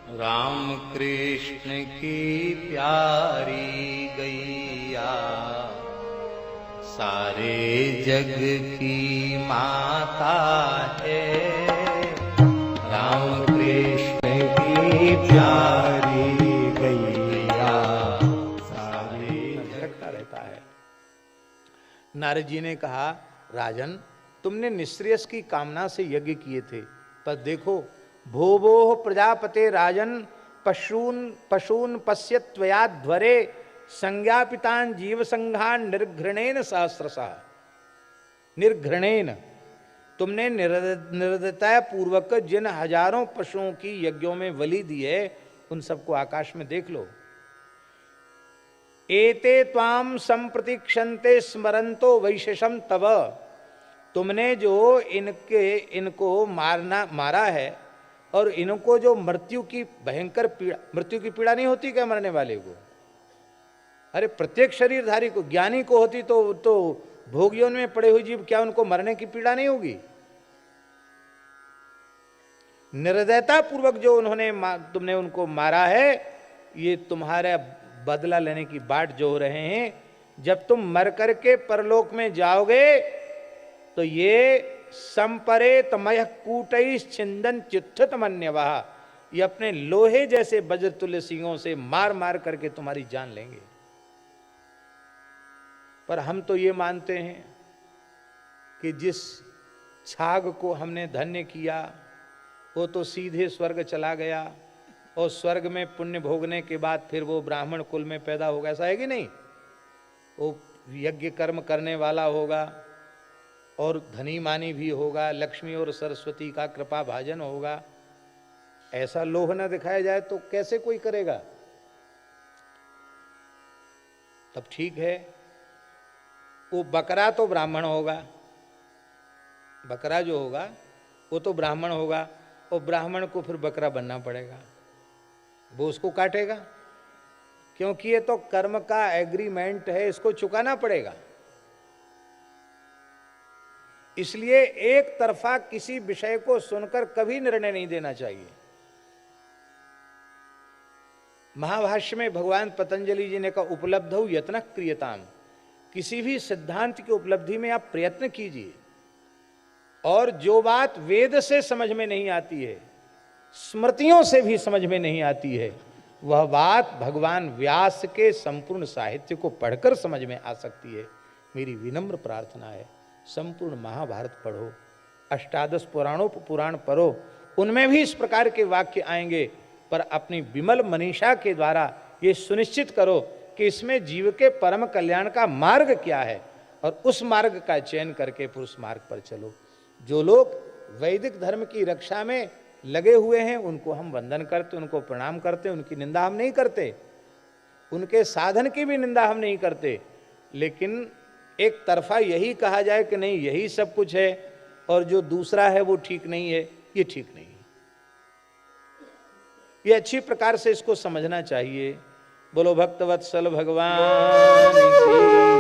राम कृष्ण की प्यारी गैया सारे जग की माता है। राम कृष्ण की प्यारी गैया सारे झटकता रहता है। नारद जी ने कहा, राजन, तुमने निःश्रेयस की कामना से यज्ञ किए थे, पर देखो भोवोह प्रजापते राजन पशून पशून पश्यत्वयाध्वरे संज्ञापितान जीव संघान निर्घृणेन सहस्रशः। निर्घृणेन, तुमने निर्दयता पूर्वक जिन हजारों पशुओं की यज्ञों में बलि दी है, उन सबको आकाश में देख लो। एते त्वाम संप्रतीक्षन्ते स्मरंतो वैशेषम तव। तुमने जो इनको मारा है और इनको जो मृत्यु की भयंकर पीड़ा, मृत्यु की पीड़ा नहीं होती क्या मरने वाले को? अरे प्रत्येक शरीरधारी को, ज्ञानी को होती तो भोगियों में पड़े हुए जीव, क्या उनको मरने की पीड़ा नहीं होगी? निर्दयता पूर्वक जो तुमने उनको मारा है, ये तुम्हारा बदला लेने की बाट जो हो रहे हैं। जब तुम मर करके परलोक में जाओगे तो ये संपरे तमय कूटैश्च छिंदन चित्थतमन्यवः, ये अपने लोहे जैसे वज्रतुल्य सिंहों से मार मार करके तुम्हारी जान लेंगे। पर हम तो ये मानते हैं कि जिस छाग को हमने धन्य किया वो तो सीधे स्वर्ग चला गया, और स्वर्ग में पुण्य भोगने के बाद फिर वो ब्राह्मण कुल में पैदा होगा, ऐसा है कि नहीं? वो यज्ञ कर्म करने वाला होगा और धनी मानी भी होगा, लक्ष्मी और सरस्वती का कृपा भाजन होगा। ऐसा लोभ न दिखाया जाए तो कैसे कोई करेगा? तब ठीक है, वो बकरा तो ब्राह्मण होगा, बकरा जो होगा वो तो ब्राह्मण होगा, और ब्राह्मण को फिर बकरा बनना पड़ेगा, वो उसको काटेगा, क्योंकि ये तो कर्म का एग्रीमेंट है, इसको चुकाना पड़ेगा। इसलिए एक तरफा किसी विषय को सुनकर कभी निर्णय नहीं देना चाहिए। महाभाष्य में भगवान पतंजलि जी ने कहा, उपलब्धौ यत्न क्रियताम। किसी भी सिद्धांत की उपलब्धि में आप प्रयत्न कीजिए, और जो बात वेद से समझ में नहीं आती है, स्मृतियों से भी समझ में नहीं आती है, वह बात भगवान व्यास के संपूर्ण साहित्य को पढ़कर समझ में आ सकती है। मेरी विनम्र प्रार्थना है, संपूर्ण महाभारत पढ़ो, अष्टादश पुराण पढ़ो, उनमें भी इस प्रकार के वाक्य आएंगे। पर अपनी विमल मनीषा के द्वारा ये सुनिश्चित करो कि इसमें जीव के परम कल्याण का मार्ग क्या है, और उस मार्ग का चयन करके फिर उस मार्ग पर चलो। जो लोग वैदिक धर्म की रक्षा में लगे हुए हैं उनको हम वंदन करते, उनको प्रणाम करते, उनकी निंदा हम नहीं करते, उनके साधन की भी निंदा हम नहीं करते। लेकिन एक तरफा यही कहा जाए कि नहीं यही सब कुछ है और जो दूसरा है वो ठीक नहीं है, ये ठीक नहीं है। ये अच्छी प्रकार से इसको समझना चाहिए। बोलो भक्तवत्सल भगवान की